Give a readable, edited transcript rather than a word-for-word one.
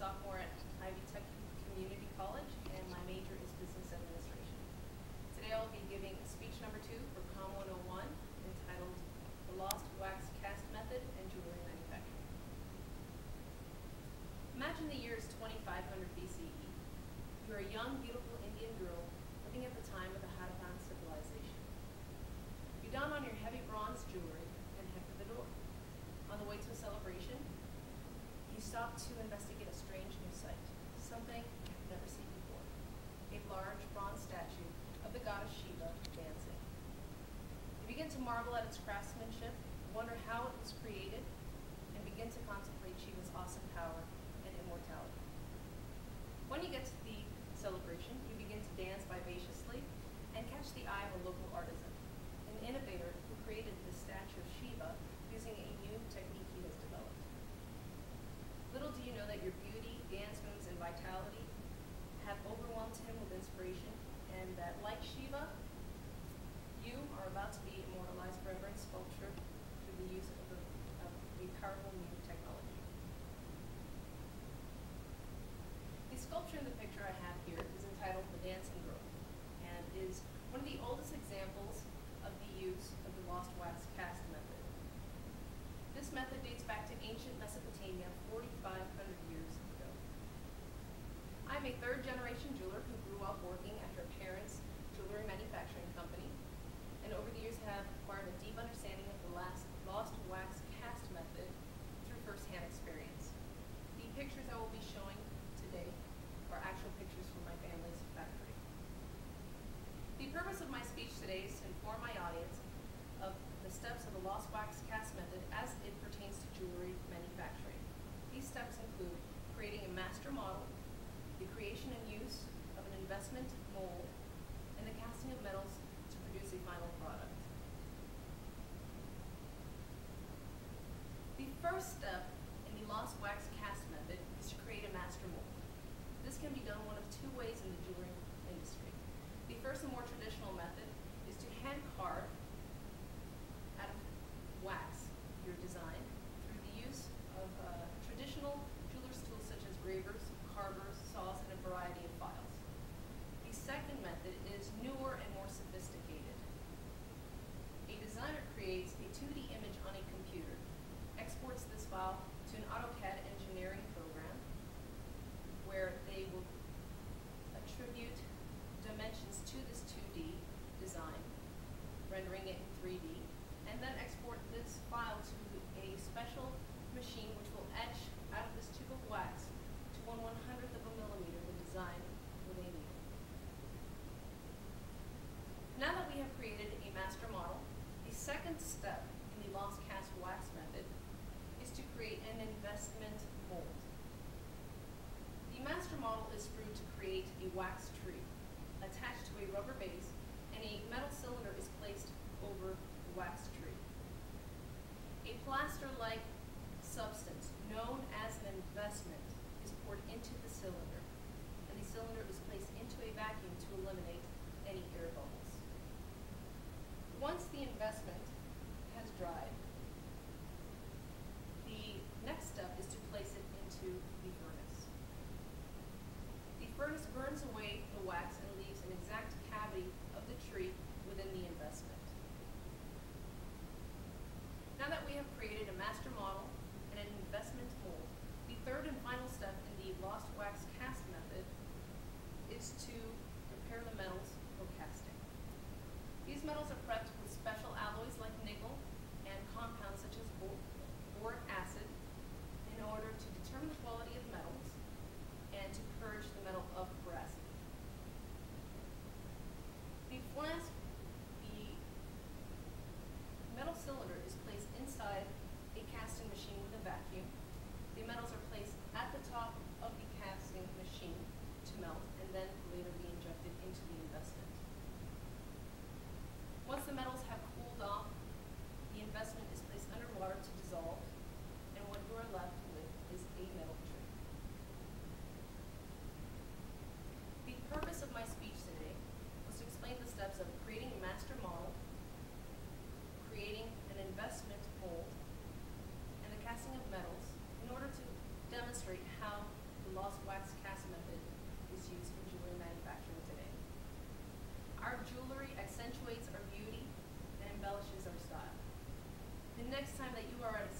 sophomore at Ivy Tech Community College, and my major is Business Administration. Today I'll be giving speech number 2 for COM 101, entitled The Lost Wax Cast Method and Jewelry Manufacturing. Imagine the year is 2500 BCE. You're a young, beautiful Indian girl living at the time of the Harappan civilization. You don on your heavy bronze jewelry and head for the door. On the way to a celebration, you stop to investigate a strange new sight, something you've never seen before. A large bronze statue of the goddess Shiva dancing. You begin to marvel at its craftsmanship, wonder how it was created, and begin to contemplate Shiva's awesome power and immortality. When you get to the celebration, you begin to dance vivaciously and catch the eye of a local artisan, an innovator who created the statue of Shiva using a new technique he has developed. Little do you know that your beauty, dance moves, and vitality have overwhelmed him with inspiration, and that, like Shiva, you are about to be immortalized forever in sculpture through the use of a powerful new technology. The sculpture in the picture I have here is entitled The Dancing Girl, and is one of the oldest examples of the use of the lost wax cast method. This method dates back to ancient Mesopotamia 4,500 years ago. I'm a third-generation jeweler who grew up working at her parents' jewelry manufacturing company, and over the years have acquired a deep understanding of the lost wax cast method through first-hand experience. The pictures I will be showing today are actual pictures from my family's factory. The purpose of my speech today is to inform my audience of the steps of the lost wax cast method as it pertains to jewelry manufacturing. These steps include creating a master model, the creation and use of an investment mold, and the casting of metals to produce a final product. The first step in the lost wax cast method is to create a master mold. This can be done one of two ways in the jewelry industry. The first and more traditional method is to hand carve out of wax your design through the use of traditional jeweler's tools such as gravers, carvers, saws, and a variety of files. The second method is newer and more sophisticated. A designer creates a 2D image on a computer, exports this file to an AutoCAD engineering program where they will attribute dimensions to this 2D design, rendering it in 3D, and then export this file to a special machine which will etch out of this tube of wax to 1/100th of a millimeter the design with a needle. Now that we have created a master model, the second step in the lost cast wax method is to create an investment mold. The master model is screwed to create a wax tree attached to a rubber base, and a metal cylinder is placed over the wax tree. A plaster-like substance known as an investment is poured into the cylinder, and the cylinder is placed into a vacuum to eliminate any air bubbles. Once the investment has dried, the next step is to place it into the furnace. The furnace burns away the wax and leaves an exact cavity of the tree within the investment. Now that we have created a master model and an investment mold, the third and final step in the lost wax cast method is to prepare the metals for casting. These metals are prepped with special alloys like nickel and compounds such as boric acid in order to determine the quality of metals and to purge the metal of porosity. The metal cylinder is placed inside a casting machine with a vacuum. The metals are placed at the top of the casting machine to melt and then later be injected into the investment. Once the metals have cooled off, the investment is placed underwater to dissolve, and what you are left with is a metal tree. The purpose of my speech today was to explain the steps of creating a master model, creating an investment mold, and the casting of metals in order to demonstrate how the used in jewelry manufacturing today. Our jewelry accentuates our beauty and embellishes our style. The next time that you are at a